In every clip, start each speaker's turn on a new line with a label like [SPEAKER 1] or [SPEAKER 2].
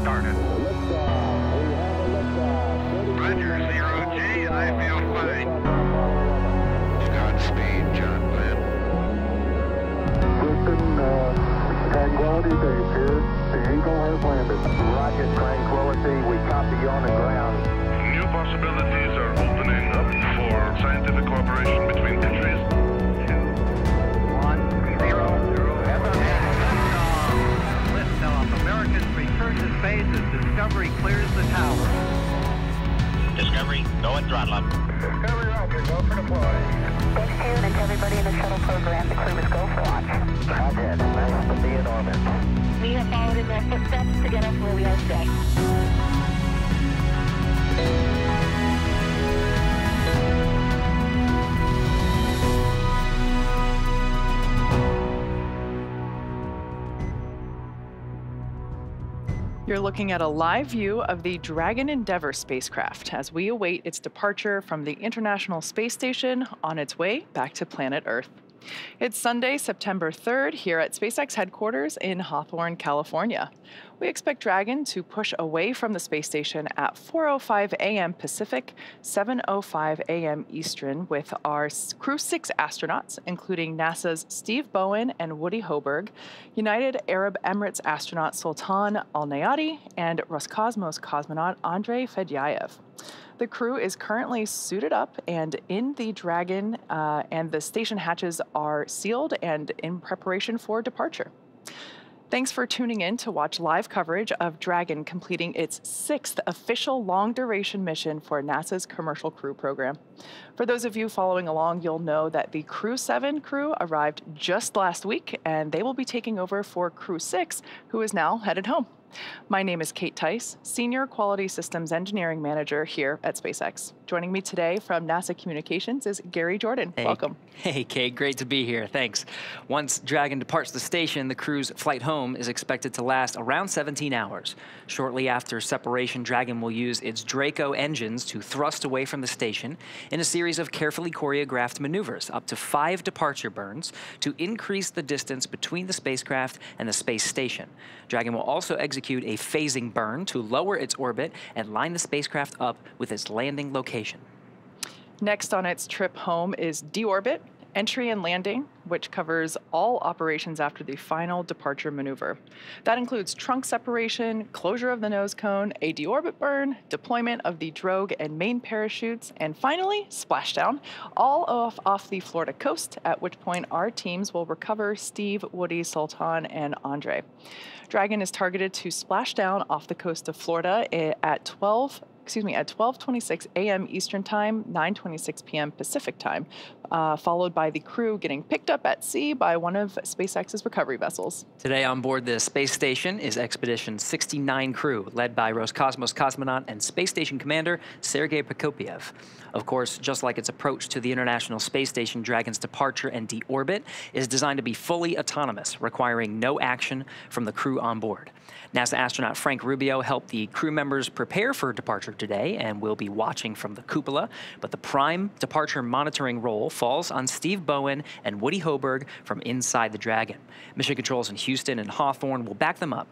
[SPEAKER 1] started. Roger, 0G, I feel fine. Godspeed, John Glenn.
[SPEAKER 2] Houston, Tranquility Base here. The Eagle has landed. Roger, Tranquility. We copy you on the ground.
[SPEAKER 1] New possibilities are opening up for scientific cooperation between countries. 2, 1, 0, 0. Liftoff. Americans return to space as Discovery clears the tower. Discovery, go and throttle up. Discovery, roger, go for deploy.
[SPEAKER 3] Thanks to you and to everybody in the shuttle program. The crew is go for launch.
[SPEAKER 2] Roger, nice to be in orbit.
[SPEAKER 3] We have followed in their footsteps to get us where we are today.
[SPEAKER 4] You're looking at a live view of the Dragon Endeavour spacecraft as we await its departure from the International Space Station on its way back to planet Earth. It's Sunday, September 3rd, here at SpaceX headquarters in Hawthorne, California. We expect Dragon to push away from the space station at 4:05 a.m. Pacific, 7:05 a.m. Eastern, with our Crew-6 astronauts, including NASA's Steve Bowen and Woody Hoburg, United Arab Emirates astronaut Sultan Alneyadi, and Rocosmos cosmonaut Andrey Fedyaev. The crew is currently suited up and in the Dragon, and the station hatches are sealed and in preparation for departure. Thanks for tuning in to watch live coverage of Dragon completing its 6th official long-duration mission for NASA's Commercial Crew program. For those of you following along, you'll know that the Crew-7 crew arrived just last week, and they will be taking over for Crew-6, who is now headed home. My name is Kate Tice, Senior Quality Systems Engineering Manager here at SpaceX. Joining me today from NASA Communications is Gary Jordan.
[SPEAKER 5] Hey.
[SPEAKER 4] Welcome.
[SPEAKER 5] Hey, Kate, great to be here. Thanks. Once Dragon departs the station, the crew's flight home is expected to last around 17 hours. Shortly after separation, Dragon will use its Draco engines to thrust away from the station in a series of carefully choreographed maneuvers, up to 5 departure burns, to increase the distance between the spacecraft and the space station. Dragon will also execute a phasing burn to lower its orbit and line the spacecraft up with its landing location.
[SPEAKER 4] Next on its trip home is deorbit, entry and landing, which covers all operations after the final departure maneuver. That includes trunk separation, closure of the nose cone, a deorbit burn, deployment of the drogue and main parachutes, and finally, splashdown, all off the Florida coast, at which point our teams will recover Steve, Woody, Sultan, and Andre. Dragon is targeted to splash down off the coast of Florida at 12:26 a.m. Eastern Time, 9:26 p.m. Pacific Time, followed by the crew getting picked up at sea by one of SpaceX's recovery vessels.
[SPEAKER 5] Today on board the space station is Expedition 69 crew, led by Roscosmos cosmonaut and space station commander Sergei Prokopyev. Of course, just like its approach to the International Space Station, Dragon's departure and deorbit is designed to be fully autonomous, requiring no action from the crew on board. NASA astronaut Frank Rubio helped the crew members prepare for departure today and will be watching from the cupola, but the prime departure monitoring role falls on Steve Bowen and Woody Hoburg from inside the Dragon. Mission controls in Houston and Hawthorne will back them up.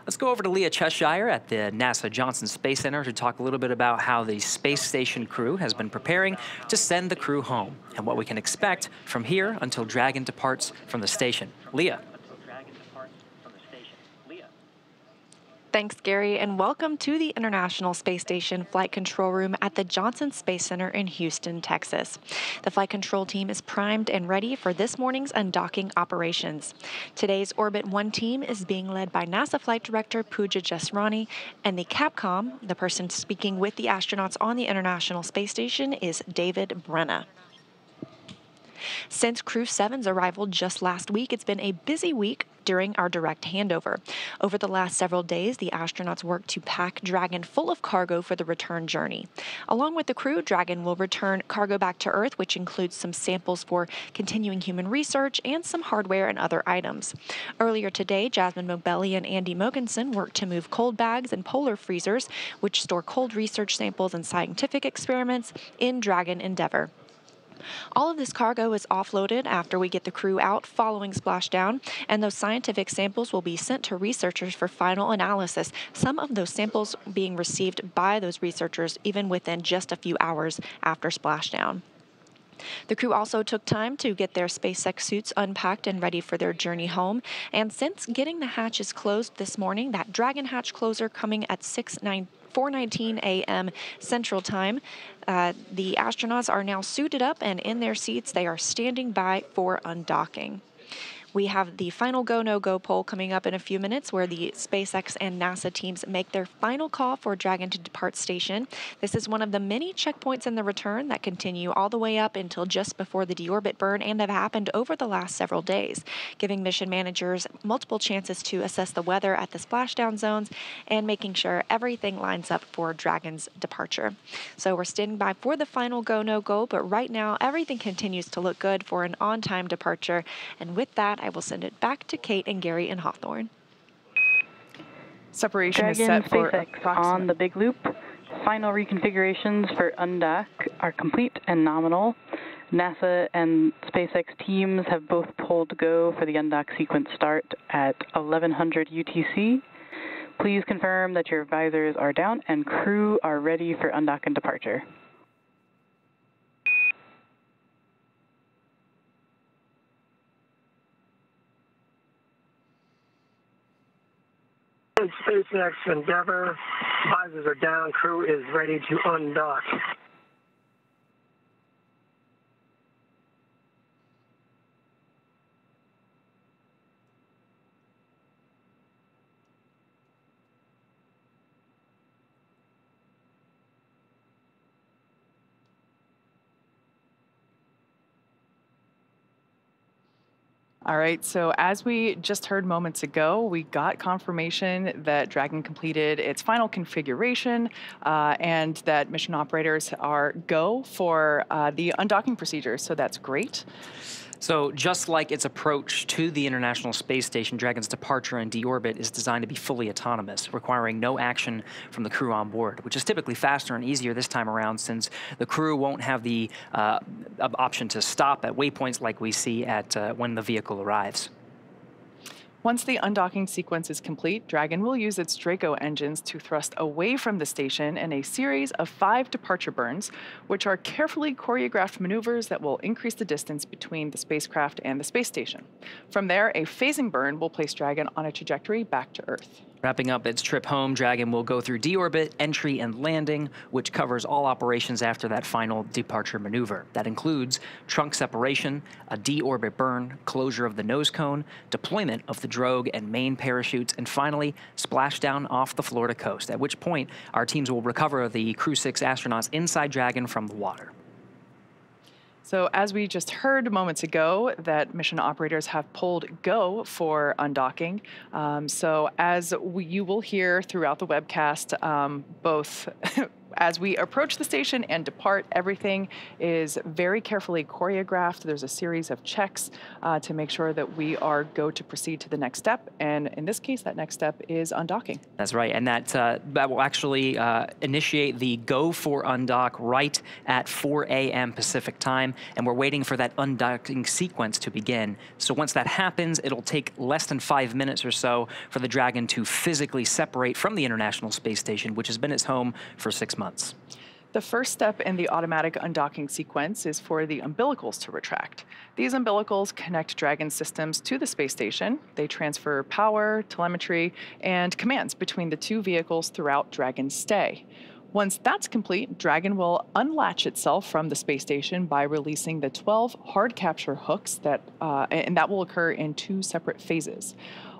[SPEAKER 5] Let's go over to Leah Cheshire at the NASA Johnson Space Center to talk a little bit about how the space station crew has been preparing to send the crew home and what we can expect from here until Dragon departs from the station. Leah.
[SPEAKER 6] Thanks, Gary, and welcome to the International Space Station Flight Control Room at the Johnson Space Center in Houston, Texas. The flight control team is primed and ready for this morning's undocking operations. Today's Orbit 1 team is being led by NASA Flight Director Pooja Jasrani, and the Capcom, the person speaking with the astronauts on the International Space Station, is David Brenna. Since Crew-7's arrival just last week, it's been a busy week during our direct handover. Over the last several days, the astronauts worked to pack Dragon full of cargo for the return journey. Along with the crew, Dragon will return cargo back to Earth, which includes some samples for continuing human research and some hardware and other items. Earlier today, Jasmine Mobelli and Andy Mogensen worked to move cold bags and polar freezers, which store cold research samples and scientific experiments, in Dragon Endeavour. All of this cargo is offloaded after we get the crew out following splashdown, and those scientific samples will be sent to researchers for final analysis, some of those samples being received by those researchers even within just a few hours after splashdown. The crew also took time to get their SpaceX suits unpacked and ready for their journey home. And since getting the hatches closed this morning, that Dragon hatch closer coming at 4:19 a.m. Central Time, the astronauts are now suited up and in their seats. They are standing by for undocking. We have the final go, no-go poll coming up in a few minutes where the SpaceX and NASA teams make their final call for Dragon to depart station. This is one of the many checkpoints in the return that continue all the way up until just before the deorbit burn and have happened over the last several days, giving mission managers multiple chances to assess the weather at the splashdown zones and making sure everything lines up for Dragon's departure. So we're standing by for the final go, no-go, but right now everything continues to look good for an on-time departure. And with that, I will send it back to Kate and Gary in Hawthorne.
[SPEAKER 4] Separation
[SPEAKER 7] Dragon
[SPEAKER 4] is set for
[SPEAKER 7] SpaceX on the big loop. Final reconfigurations for undock are complete and nominal. NASA and SpaceX teams have both pulled go for the undock sequence start at 1100 UTC. Please confirm that your visors are down and crew are ready for undock and departure.
[SPEAKER 8] SpaceX Endeavour, visors are down, crew is ready to undock.
[SPEAKER 4] All right, so as we just heard moments ago, we got confirmation that Dragon completed its final configuration and that mission operators are go for the undocking procedure, so that's great.
[SPEAKER 5] So just like its approach to the International Space Station, Dragon's departure and deorbit is designed to be fully autonomous, requiring no action from the crew on board, which is typically faster and easier this time around since the crew won't have the option to stop at waypoints like we see at when the vehicle arrives.
[SPEAKER 4] Once the undocking sequence is complete, Dragon will use its Draco engines to thrust away from the station in a series of 5 departure burns, which are carefully choreographed maneuvers that will increase the distance between the spacecraft and the space station. From there, a phasing burn will place Dragon on a trajectory back to Earth.
[SPEAKER 5] Wrapping up its trip home, Dragon will go through deorbit, entry, and landing, which covers all operations after that final departure maneuver. That includes trunk separation, a deorbit burn, closure of the nose cone, deployment of the drogue and main parachutes, and finally, splashdown off the Florida coast, at which point our teams will recover the Crew-6 astronauts inside Dragon from the water.
[SPEAKER 4] So as we just heard moments ago, that mission operators have pulled go for undocking. So as you will hear throughout the webcast, both as we approach the station and depart, everything is very carefully choreographed. There's a series of checks to make sure that we are go to proceed to the next step. And in this case, that next step is undocking.
[SPEAKER 5] That's right. And that will actually initiate the go for undock right at 4 a.m. Pacific time. And we're waiting for that undocking sequence to begin. So once that happens, it'll take less than 5 minutes or so for the Dragon to physically separate from the International Space Station, which has been its home for 6 months.
[SPEAKER 4] The first step in the automatic undocking sequence is for the umbilicals to retract. These umbilicals connect Dragon systems to the space station. They transfer power, telemetry, and commands between the two vehicles throughout Dragon's stay. Once that's complete, Dragon will unlatch itself from the space station by releasing the 12 hard capture hooks and that will occur in 2 separate phases.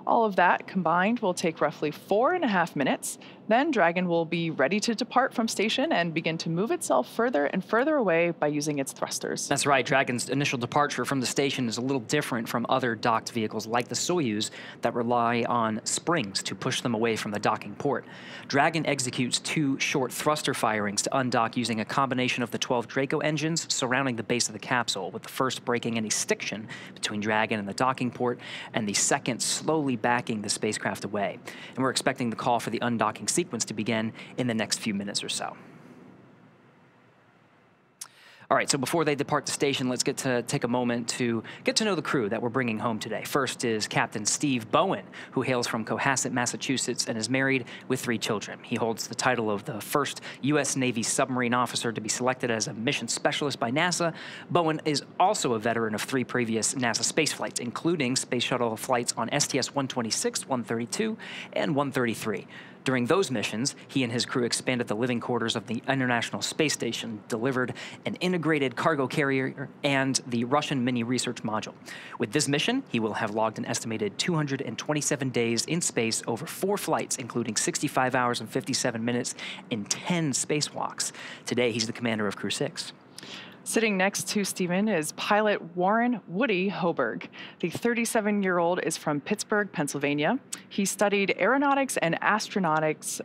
[SPEAKER 4] All of that combined will take roughly 4.5 minutes. Then Dragon will be ready to depart from station and begin to move itself further and further away by using its thrusters.
[SPEAKER 5] That's right. Dragon's initial departure from the station is a little different from other docked vehicles like the Soyuz that rely on springs to push them away from the docking port. Dragon executes 2 short thruster firings to undock using a combination of the 12 Draco engines surrounding the base of the capsule, with the first breaking any stiction between Dragon and the docking port, and the second slowly backing the spacecraft away. And we're expecting the call for the undocking sequence to begin in the next few minutes or so. All right, so before they depart the station, let's take a moment to get to know the crew that we're bringing home today. First is Captain Steve Bowen, who hails from Cohasset, Massachusetts, and is married with 3 children. He holds the title of the first U.S. Navy submarine officer to be selected as a mission specialist by NASA. Bowen is also a veteran of 3 previous NASA space flights, including space shuttle flights on STS-126, 132, and 133. During those missions, he and his crew expanded the living quarters of the International Space Station, delivered an integrated cargo carrier, and the Russian mini research module. With this mission, he will have logged an estimated 227 days in space over 4 flights, including 65 hours and 57 minutes and 10 spacewalks. Today, he's the commander of Crew-6.
[SPEAKER 4] Sitting next to Stephen is pilot Warren Woody Hoburg. The 37-year-old is from Pittsburgh, Pennsylvania. He studied aeronautics and astronautics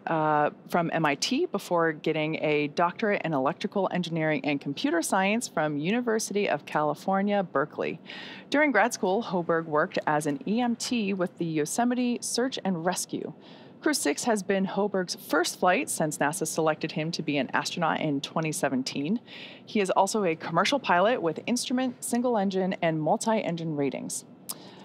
[SPEAKER 4] from MIT before getting a doctorate in electrical engineering and computer science from University of California, Berkeley. During grad school, Hoburg worked as an EMT with the Yosemite Search and Rescue. Crew-6 has been Hoburg's first flight since NASA selected him to be an astronaut in 2017. He is also a commercial pilot with instrument, single-engine, and multi-engine ratings.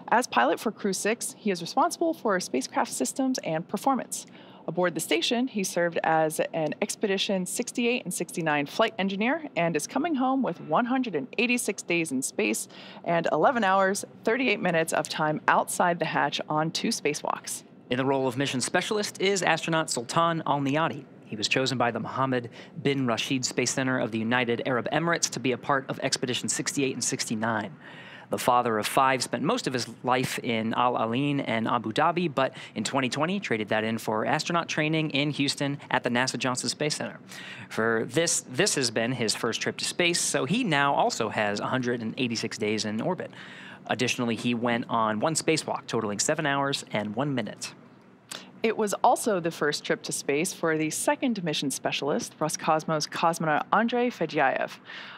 [SPEAKER 4] As pilot for Crew-6, he is responsible for spacecraft systems and performance. Aboard the station, he served as an Expedition 68 and 69 flight engineer and is coming home with 186 days in space and 11 hours, 38 minutes of time outside the hatch on 2 spacewalks.
[SPEAKER 5] In the role of mission specialist is astronaut Sultan Alneyadi. He was chosen by the Mohammed bin Rashid Space Center of the United Arab Emirates to be a part of Expedition 68 and 69. The father of 5 spent most of his life in Al Ain and Abu Dhabi, but in 2020 traded that in for astronaut training in Houston at the NASA Johnson Space Center. For this has been his first trip to space, so he now also has 186 days in orbit. Additionally, he went on 1 spacewalk, totaling 7 hours and 1 minute.
[SPEAKER 4] It was also the first trip to space for the second mission specialist, Roscosmos cosmonaut Andrey Fedyaev.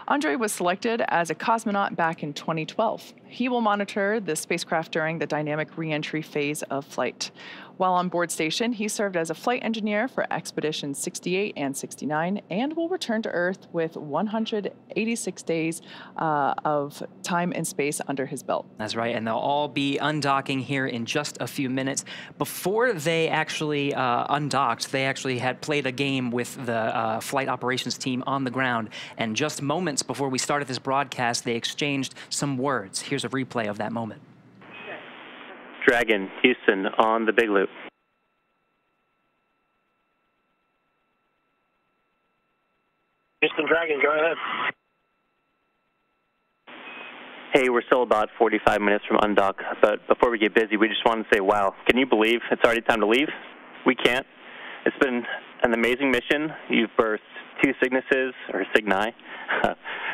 [SPEAKER 4] Andrey was selected as a cosmonaut back in 2012. He will monitor the spacecraft during the dynamic re-entry phase of flight. While on board station, he served as a flight engineer for Expedition 68 and 69 and will return to Earth with 186 days of time in space under his belt.
[SPEAKER 5] That's right, and they'll all be undocking here in just a few minutes. Before they actually undocked, they actually had played a game with the flight operations team on the ground, and just moments before we started this broadcast, they exchanged some words. Here's a replay of that moment.
[SPEAKER 9] Dragon, Houston, on the Big Loop.
[SPEAKER 8] Houston Dragon, go ahead.
[SPEAKER 9] Hey, we're still about 45 minutes from undock, but before we get busy, we just want to say, wow, can you believe it's already time to leave? We can't. It's been an amazing mission. You've birthed 2 Cygnuses, or Cygni,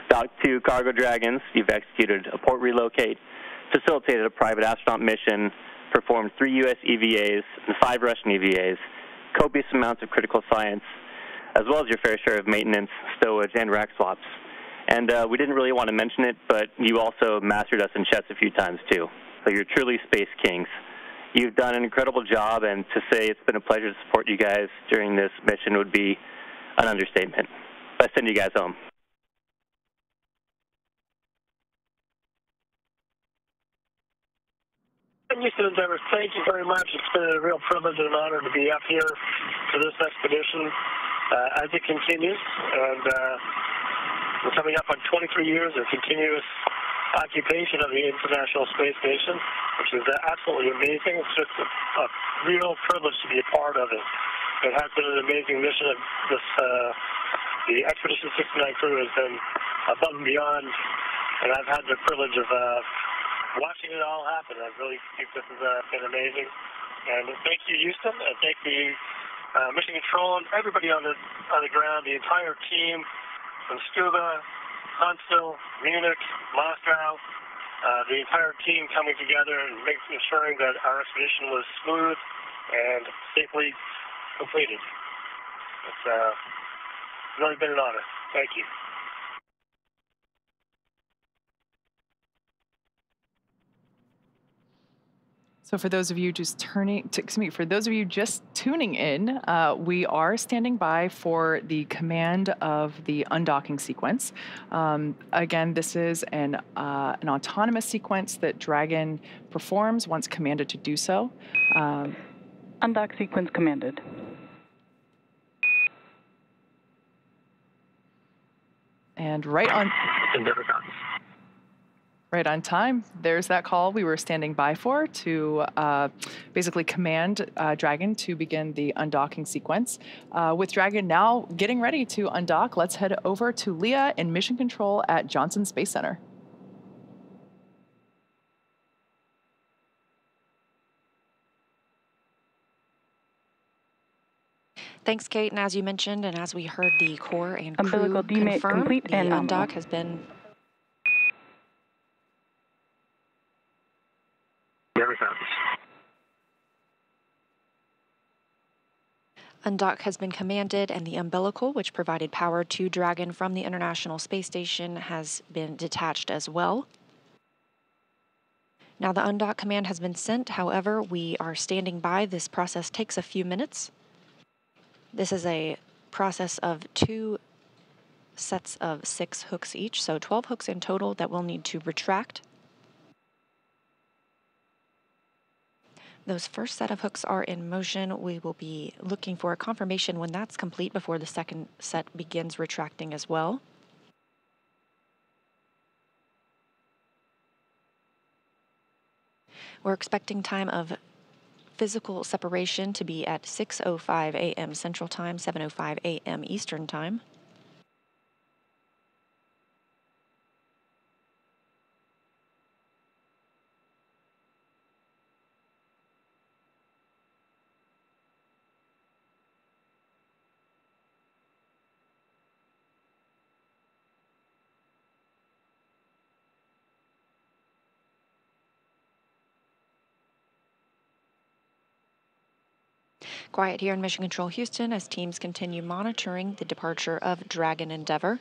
[SPEAKER 9] docked 2 cargo Dragons, you've executed a port relocate, facilitated a private astronaut mission, performed 3 U.S. EVAs and 5 Russian EVAs, copious amounts of critical science, as well as your fair share of maintenance, stowage, and rack swaps. And we didn't really want to mention it, but you also mastered us in chess a few times, too. So you're truly space kings. You've done an incredible job, and to say it's been a pleasure to support you guys during this mission would be an understatement. Let's send you guys home.
[SPEAKER 8] Houston Endeavor, thank you very much. It's been a real privilege and an honor to be up here for this expedition as it continues. And we're coming up on 23 years of continuous occupation of the International Space Station, which is absolutely amazing. It's just a real privilege to be a part of it. It has been an amazing mission. The Expedition 69 crew has been above and beyond, and I've had the privilege of watching it all happen. I really think this has been amazing. And thank you, Houston, and thank you, Mission Control, and everybody on the ground, the entire team from Scuba, Huntsville, Munich, Moscow, the entire team coming together and ensuring that our expedition was smooth and safely completed. It's really been an honor. Thank you.
[SPEAKER 4] So for those of you just for those of you just tuning in, we are standing by for the command of the undocking sequence. Again, this is an autonomous sequence that Dragon performs once commanded to do so.
[SPEAKER 7] Undock sequence commanded.
[SPEAKER 4] And right on time, there's that call we were standing by for to basically command Dragon to begin the undocking sequence. With Dragon now getting ready to undock, let's head over to Leah in Mission Control at Johnson Space Center.
[SPEAKER 6] Thanks, Kate. And as you mentioned, and as we heard the core and crew
[SPEAKER 7] Umbilical demate
[SPEAKER 6] confirm,
[SPEAKER 7] complete
[SPEAKER 6] the
[SPEAKER 7] and nominal.
[SPEAKER 6] undock has been Undock has been commanded, and the umbilical, which provided power to Dragon from the International Space Station, has been detached as well. Now the undock command has been sent. However, we are standing by. This process takes a few minutes. This is a process of 2 sets of 6 hooks each, so 12 hooks in total that we'll need to retract. Those first set of hooks are in motion. We will be looking for a confirmation when that's complete before the second set begins retracting as well. We're expecting time of physical separation to be at 6:05 a.m. Central Time, 7:05 a.m. Eastern Time. Quiet here in Mission Control Houston as teams continue monitoring the departure of Dragon Endeavour.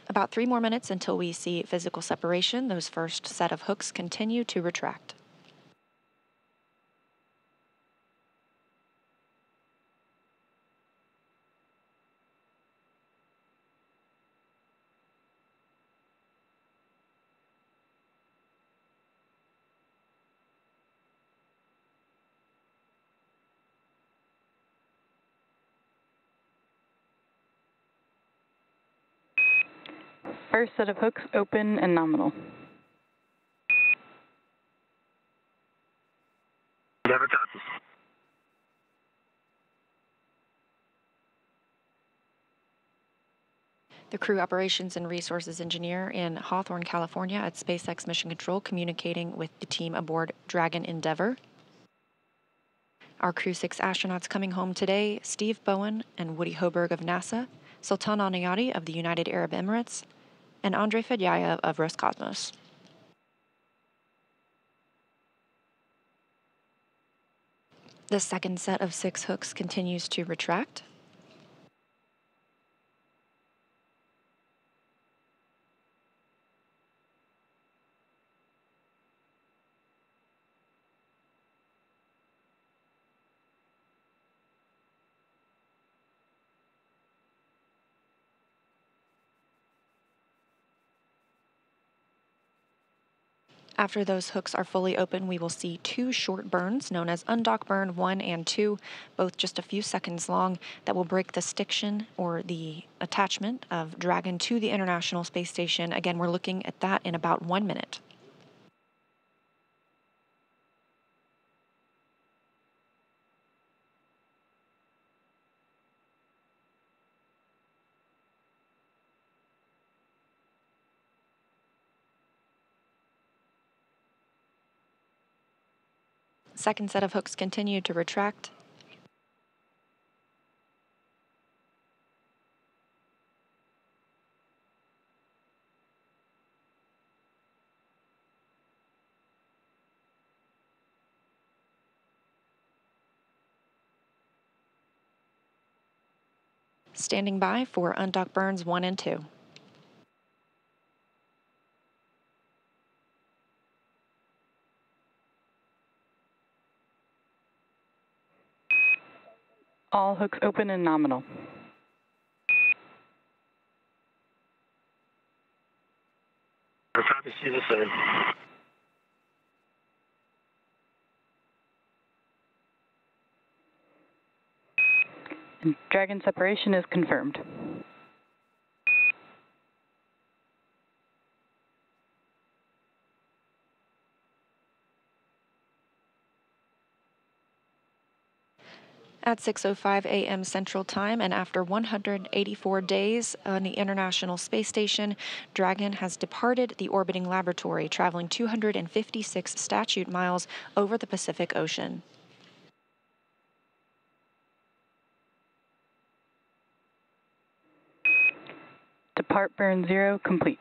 [SPEAKER 6] About 3 more minutes until we see physical separation. Those first set of hooks continue to retract.
[SPEAKER 7] First set of hooks open and nominal.
[SPEAKER 8] Never touches.
[SPEAKER 6] The crew operations and resources engineer in Hawthorne, California at SpaceX Mission Control communicating with the team aboard Dragon Endeavour. Our Crew-6 astronauts coming home today, Steve Bowen and Woody Hoburg of NASA, Sultan Alneyadi of the United Arab Emirates, and Andrey Fedyaev of Rocosmos. The second set of 6 hooks continues to retract. After those hooks are fully open, we will see 2 short burns known as undock burn 1 and 2, both just a few seconds long, that will break the stiction or the attachment of Dragon to the International Space Station. Again, we're looking at that in about 1 minute. Second set of hooks continue to retract. Standing by for undock burns 1 and 2.
[SPEAKER 7] All hooks open and nominal.
[SPEAKER 8] Copy, see the same.
[SPEAKER 7] And Dragon separation is confirmed.
[SPEAKER 6] At 6:05 a.m. Central Time, and after 184 days on the International Space Station, Dragon has departed the orbiting laboratory, traveling 256 statute miles over the Pacific Ocean.
[SPEAKER 7] Depart burn 0 complete.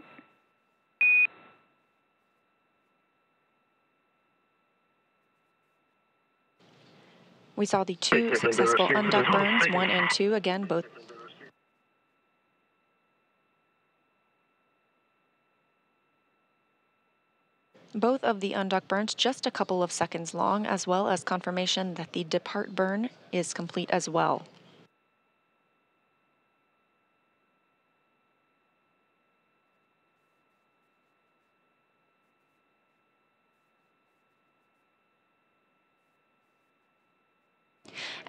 [SPEAKER 6] We saw the 2 successful undock burns, 1 and 2, again, both of the undock burns just a couple of seconds long, as well as confirmation that the depart burn is complete as well.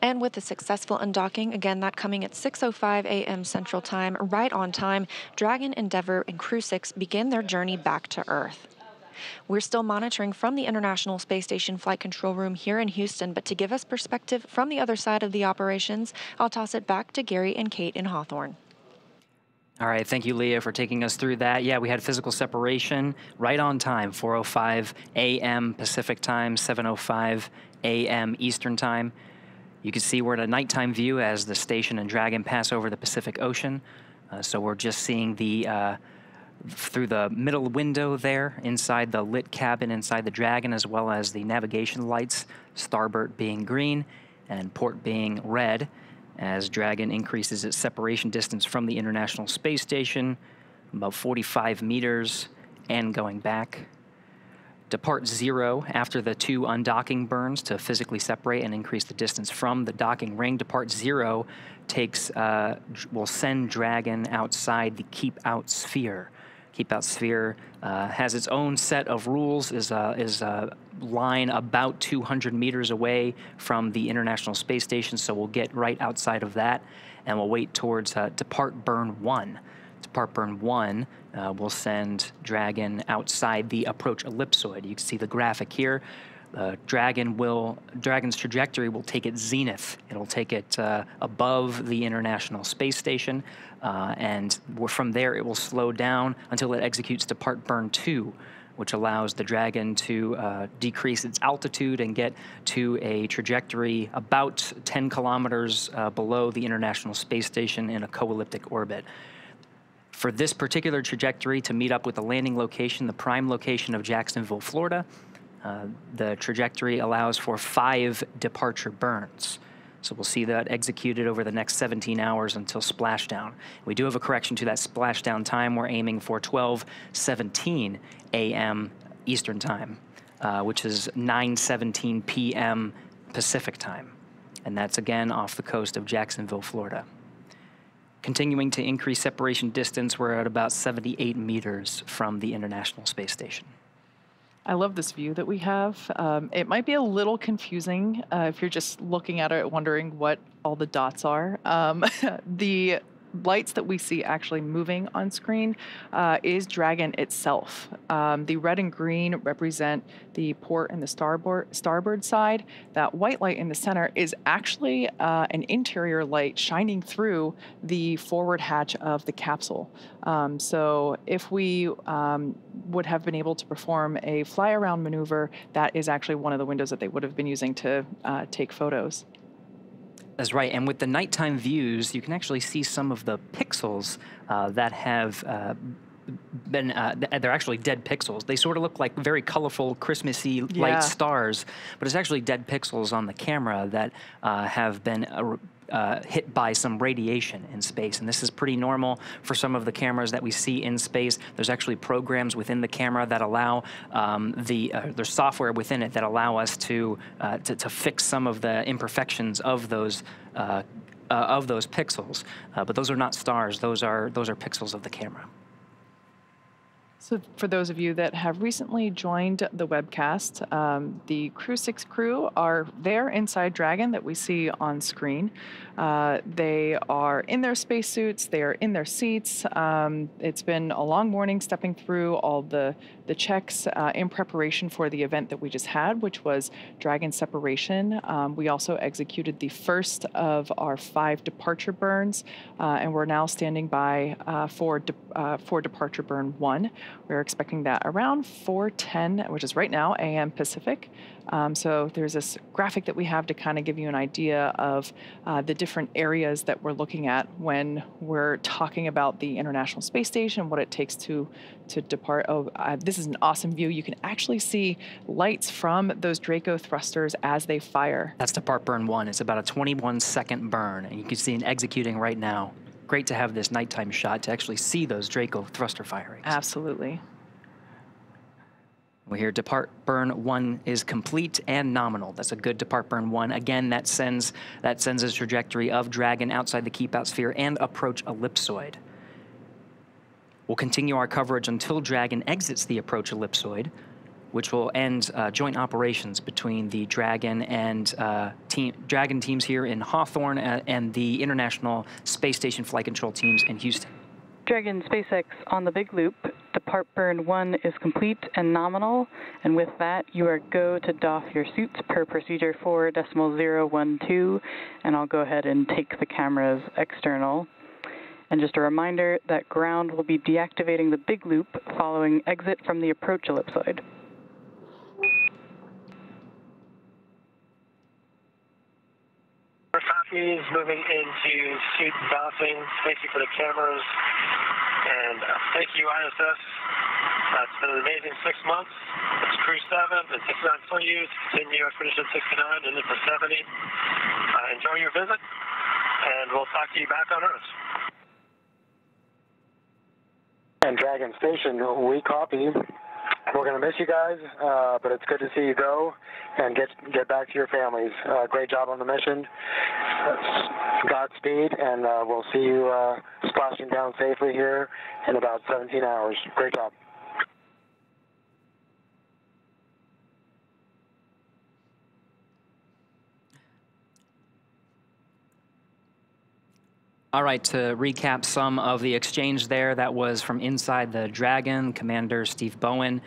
[SPEAKER 6] And with the successful undocking, again, that coming at 6:05 a.m. Central Time, right on time, Dragon, Endeavour, and Crew-6 begin their journey back to Earth. We're still monitoring from the International Space Station Flight Control Room here in Houston, but to give us perspective from the other side of the operations, I'll toss it back to Gary and Kate in Hawthorne.
[SPEAKER 5] All right, thank you, Leah, for taking us through that. Yeah, we had physical separation right on time, 4:05 a.m. Pacific Time, 7:05 a.m. Eastern Time. You can see we're at a nighttime view as the station and Dragon pass over the Pacific Ocean. So we're just seeing the through the middle window there, inside the lit cabin inside the Dragon, as well as the navigation lights, starboard being green and port being red, as Dragon increases its separation distance from the International Space Station, about 45 meters, and going back. Depart 0 after the 2 undocking burns to physically separate and increase the distance from the docking ring. Depart 0 will send Dragon outside the keep out sphere. Keep out sphere has its own set of rules, is a line about 200 meters away from the International Space Station, so we'll get right outside of that, and we'll wait towards depart burn 1. Depart burn 1 will send Dragon outside the approach ellipsoid. You can see the graphic here. Dragon's trajectory will take it zenith. It'll take it above the International Space Station, and from there it will slow down until it executes depart burn 2, which allows the Dragon to decrease its altitude and get to a trajectory about 10 kilometers below the International Space Station in a co-elliptic orbit. For this particular trajectory to meet up with the landing location, the prime location of Jacksonville, Florida, the trajectory allows for 5 departure burns. So we'll see that executed over the next 17 hours until splashdown. We do have a correction to that splashdown time. We're aiming for 12:17 a.m. Eastern Time, which is 9:17 p.m. Pacific Time. And that's again off the coast of Jacksonville, Florida. Continuing to increase separation distance, we're at about 78 meters from the International Space Station.
[SPEAKER 4] I love this view that we have. It might be a little confusing if you're just looking at it wondering what all the dots are. The lights that we see actually moving on screen is Dragon itself. The red and green represent the port and the starboard side. That white light in the center is actually an interior light shining through the forward hatch of the capsule. So if we would have been able to perform a fly-around maneuver, that is actually one of the windows that they would have been using to take photos.
[SPEAKER 5] That's right, and with the nighttime views, you can actually see some of the pixels that have been, they're actually dead pixels. They sort of look like very colorful, Christmassy light stars, but it's actually dead pixels on the camera that have been hit by some radiation in space. And this is pretty normal for some of the cameras that we see in space. There's actually programs within the camera that allow there's software within it that allow us to fix some of the imperfections of those pixels. But those are not stars. Those are pixels of the camera.
[SPEAKER 4] So for those of you that have recently joined the webcast, the Crew-6 crew are there inside Dragon that we see on screen. They are in their spacesuits. They are in their seats. It's been a long morning stepping through all the checks in preparation for the event that we just had, which was Dragon separation. We also executed the first of our 5 departure burns, and we're now standing by for departure burn 1. We're expecting that around 4:10, which is right now, a.m. Pacific. So there's this graphic that we have to kind of give you an idea of the different areas that we're looking at when we're talking about the International Space Station, what it takes to depart. Oh, this is an awesome view. You can actually see lights from those Draco thrusters as they fire.
[SPEAKER 5] That's depart burn 1. It's about a 21-second burn, and you can see it executing right now. Great to have this nighttime shot to actually see those Draco thruster firings.
[SPEAKER 4] Absolutely.
[SPEAKER 5] We hear depart burn 1 is complete and nominal. That's a good depart burn 1. Again, that sends a trajectory of Dragon outside the keep out sphere and approach ellipsoid. We'll continue our coverage until Dragon exits the approach ellipsoid, which will end joint operations between the Dragon and Dragon teams here in Hawthorne and the International Space Station Flight Control teams in Houston.
[SPEAKER 7] Dragon SpaceX on the big loop. Depart burn 1 is complete and nominal, and with that you are go to doff your suits per procedure 4.012, and I'll go ahead and take the cameras external. And just a reminder that ground will be deactivating the big loop following exit from the approach ellipsoid.
[SPEAKER 8] Is moving into suit doffing, spacing for the cameras, and thank you, ISS. It's been an amazing 6 months. It's Crew-7 and 69 Soyuz, continue Expedition 69 into for 70. Enjoy your visit, and we'll talk to you back on Earth.
[SPEAKER 2] And Dragon Station, we copy. We're going to miss you guys, but it's good to see you go and get back to your families. Great job on the mission. Godspeed, and we'll see you splashing down safely here in about 17 hours. Great job.
[SPEAKER 5] All right, to recap some of the exchange there, that was from inside the Dragon, Commander Steve Bowen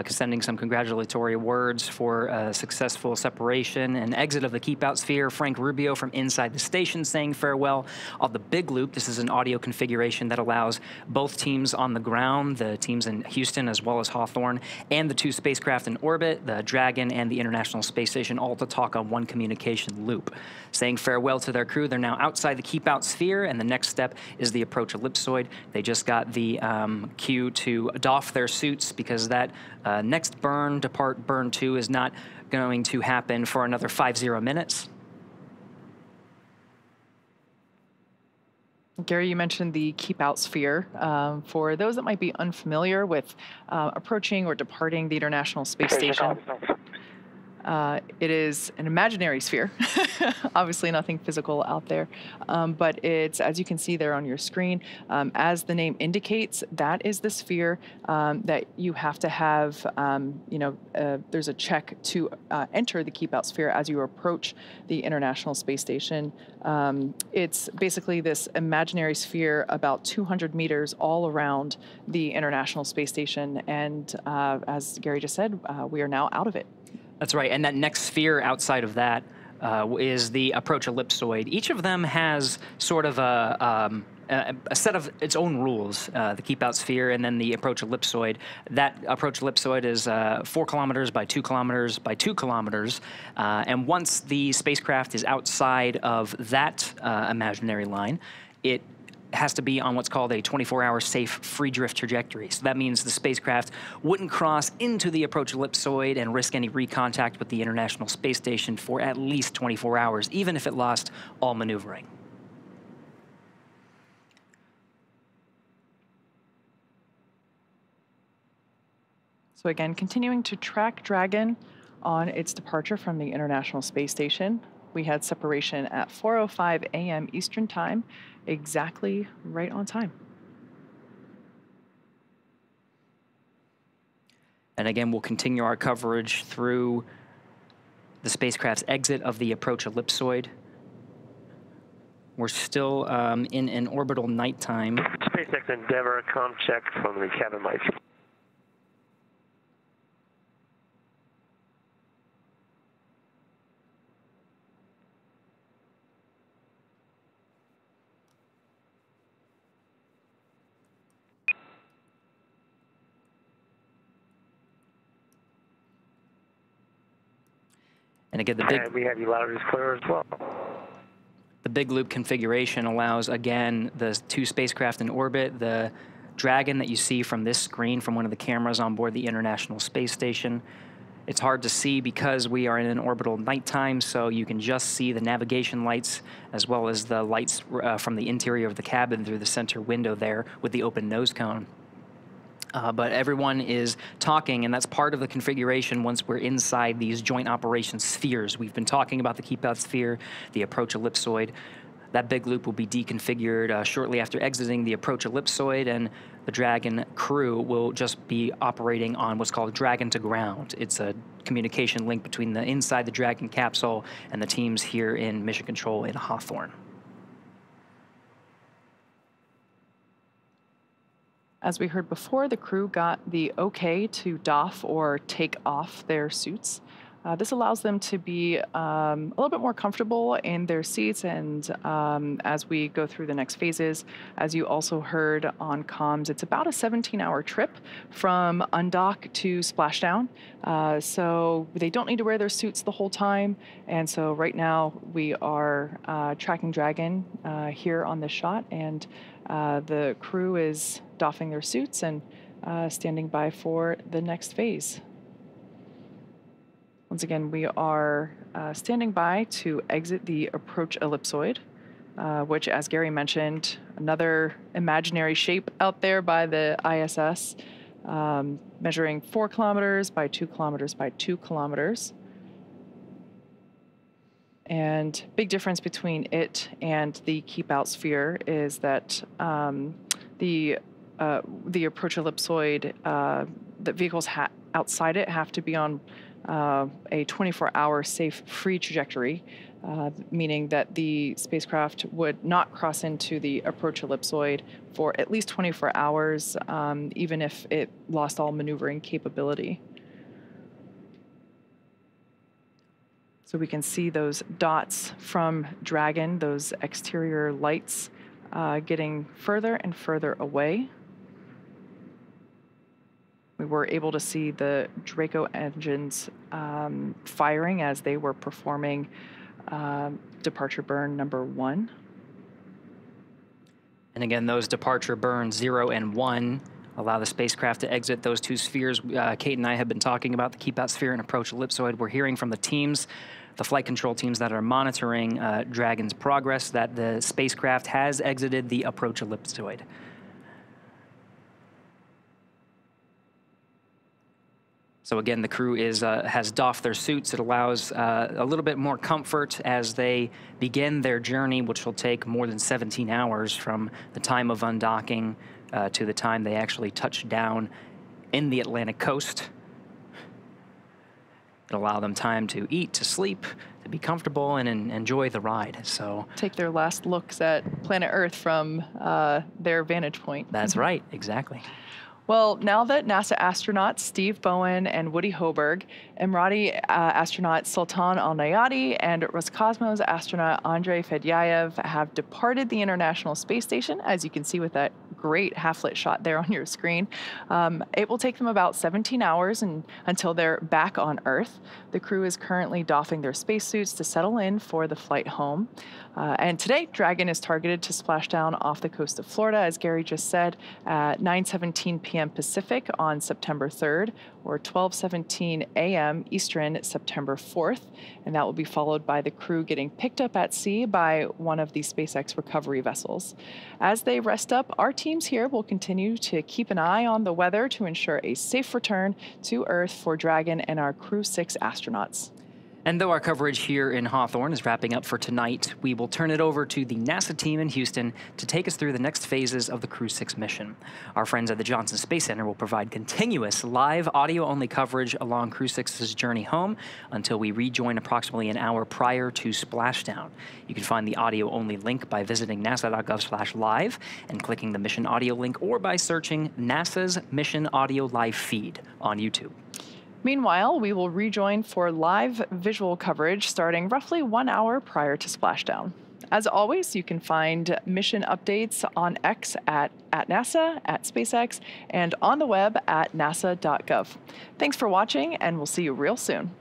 [SPEAKER 5] sending some congratulatory words for a successful separation and exit of the keep-out sphere. Frank Rubio from inside the station saying farewell. On the big loop, this is an audio configuration that allows both teams on the ground, the teams in Houston as well as Hawthorne, and the 2 spacecraft in orbit, the Dragon and the International Space Station, all to talk on one communication loop. Saying farewell to their crew. They're now outside the keep-out sphere, and the next step is the approach ellipsoid. They just got the cue to doff their suits because that next burn, depart burn 2, is not going to happen for another 50 minutes.
[SPEAKER 4] Gary, you mentioned the keep-out sphere. For those that might be unfamiliar with approaching or departing the International Space Station, it is an imaginary sphere, obviously nothing physical out there, but it's, as you can see there on your screen, as the name indicates, that is the sphere that you have to have, there's a check to enter the keep-out sphere as you approach the International Space Station. It's basically this imaginary sphere about 200 meters all around the International Space Station, and as Gary just said, we are now out of it.
[SPEAKER 5] That's right, and that next sphere outside of that is the approach ellipsoid. Each of them has sort of a set of its own rules, the keep-out sphere and then the approach ellipsoid. That approach ellipsoid is 4 kilometers by 2 kilometers by 2 kilometers, and once the spacecraft is outside of that imaginary line, it has to be on what's called a 24-hour safe free drift trajectory. So that means the spacecraft wouldn't cross into the approach ellipsoid and risk any recontact with the International Space Station for at least 24 hours, even if it lost all maneuvering.
[SPEAKER 4] So again, continuing to track Dragon on its departure from the International Space Station. We had separation at 4:05 a.m. Eastern Time, exactly right on time.
[SPEAKER 5] And again, we'll continue our coverage through the spacecraft's exit of the approach ellipsoid. We're still in an orbital nighttime.
[SPEAKER 8] SpaceX Endeavour, comm check from the cabin lights.
[SPEAKER 5] And again,
[SPEAKER 8] we have you loud and clear as well.
[SPEAKER 5] The big loop configuration allows, again, the two spacecraft in orbit, the Dragon that you see from this screen from one of the cameras on board the International Space Station. It's hard to see because we are in an orbital nighttime, so you can just see the navigation lights as well as the lights from the interior of the cabin through the center window there with the open nose cone. But everyone is talking, and that's part of the configuration once we're inside these joint operations spheres. We've been talking about the keep-out sphere, the approach ellipsoid. That big loop will be deconfigured shortly after exiting the approach ellipsoid, and the Dragon crew will just be operating on what's called Dragon to ground. It's a communication link between the inside the Dragon capsule and the teams here in Mission Control in Hawthorne.
[SPEAKER 4] As we heard before, the crew got the okay to doff or take off their suits. This allows them to be a little bit more comfortable in their seats, and as we go through the next phases, as you also heard on comms, it's about a 17-hour trip from undock to splashdown. So they don't need to wear their suits the whole time, and so right now we are tracking Dragon here on this shot, and the crew is doffing their suits and standing by for the next phase. Once again, we are standing by to exit the approach ellipsoid, which, as Gary mentioned, another imaginary shape out there by the ISS, measuring 4 kilometers by 2 kilometers by 2 kilometers. And big difference between it and the keep-out sphere is that the approach ellipsoid, the vehicles outside it have to be on a 24-hour safe free trajectory, meaning that the spacecraft would not cross into the approach ellipsoid for at least 24 hours, even if it lost all maneuvering capability. So we can see those dots from Dragon, those exterior lights, getting further and further away. We were able to see the Draco engines firing as they were performing departure burn number 1.
[SPEAKER 5] And again, those departure burns 0 and 1 allow the spacecraft to exit those two spheres. Kate and I have been talking about the keep-out sphere and approach ellipsoid. We're hearing from the teams, the flight control teams that are monitoring Dragon's progress, that the spacecraft has exited the approach ellipsoid. So again, the crew has doffed their suits. It allows a little bit more comfort as they begin their journey, which will take more than 17 hours from the time of undocking to the time they actually touch down in the Atlantic coast. It'll allow them time to eat, to sleep, to be comfortable, and enjoy the ride. So
[SPEAKER 4] take their last looks at planet Earth from their vantage point.
[SPEAKER 5] That's right, exactly.
[SPEAKER 4] Well, now that NASA astronauts Steve Bowen and Woody Hoburg, Emirati astronaut Sultan Alneyadi, and Rocosmos astronaut Andrey Fedyaev have departed the International Space Station, as you can see with that great half-lit shot there on your screen. It will take them about 17 hours until they're back on Earth. The crew is currently doffing their spacesuits to settle in for the flight home. And today, Dragon is targeted to splash down off the coast of Florida, as Gary just said, at 9:17 p.m. Pacific on September 3rd, or 12:17 a.m. Eastern, September 4th. And that will be followed by the crew getting picked up at sea by one of the SpaceX recovery vessels. As they rest up, our teams here will continue to keep an eye on the weather to ensure a safe return to Earth for Dragon and our Crew-6 astronauts.
[SPEAKER 5] And though our coverage here in Hawthorne is wrapping up for tonight, we will turn it over to the NASA team in Houston to take us through the next phases of the Crew-6 mission. Our friends at the Johnson Space Center will provide continuous live audio-only coverage along Crew-6's journey home until we rejoin approximately an hour prior to splashdown. You can find the audio-only link by visiting nasa.gov/live and clicking the mission audio link, or by searching NASA's Mission Audio Live feed on YouTube.
[SPEAKER 4] Meanwhile, we will rejoin for live visual coverage starting roughly 1 hour prior to splashdown. As always, you can find mission updates on X at NASA, at SpaceX, and on the web at nasa.gov. Thanks for watching, and we'll see you real soon.